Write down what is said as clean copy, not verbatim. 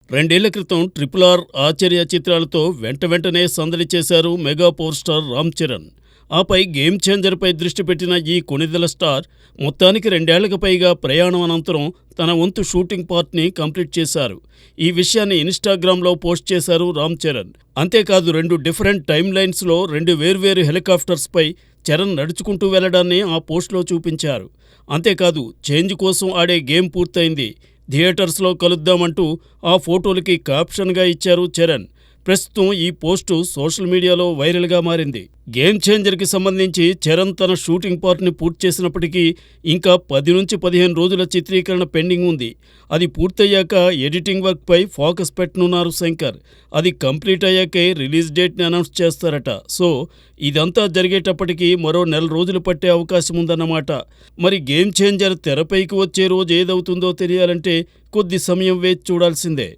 రెండేళ్ల క్రితం RRR, ఆచార్య చిత్రాలతో వెంటనే సందడి చేశారు mega power star Ram Charan. ఆపై గేమ్ చేంజర్పై దృష్టి పెట్టిన ఈ కొణిదెల స్టార్ మొత్తానికి రెండేళ్లకు పైగా ప్రయాణం అనంతరం తన వంతు షూటింగ్ పార్ట్ని కంప్లీట్ చేశారు. ఈ విషయాన్ని ఇన్‌స్టాగ్రామ్‌లో పోస్ట్ చేశారు రామ్ చరణ్. అంతేకాదు 2 డిఫరెంట్ టైమ్ లైన్స్‌లో 2 వేర్వేరు హెలికాప్టర్స్‌పై చరణ్ నడుచుకుంటూ వెళ్లడాన్ని ఆ పోస్టులో చూపించారు. అంతేకాదు చేంజ్ కోసం ఆడే గేమ్ పూర్తయింది, థియేటర్స్‌లో కలుద్దామంటూ ఆ ఫోటోలకి క్యాప్షన్‌గా ఇచ్చారు చరణ్. ప్రస్తుతం ఈ పోస్టు సోషల్ మీడియాలో వైరల్‌గా మారింది. గేమ్ చేంజర్‌కి సంబంధించి చరణ్ తన షూటింగ్ పార్ట్‌ని పూర్తి చేసినప్పటికీ ఇంకా 10 నుంచి 15 రోజుల చిత్రీకరణ పెండింగ్ ఉంది. అది పూర్తయ్యాక ఎడిటింగ్ వర్క్‌పై ఫోకస్ పెట్టనున్నారు శంకర్. అది కంప్లీట్ అయ్యాకే రిలీజ్ డేట్‌ని అనౌన్స్ చేస్తారట. సో ఇదంతా జరిగేటప్పటికి మరో నెల రోజులు పట్టే అవకాశం ఉందన్నమాట. మరి గేమ్ చేంజర్ తెరపైకి వచ్చే రోజు ఏదవుతుందో తెలియాలంటే కొద్ది సమయం వేచి చూడాల్సిందే.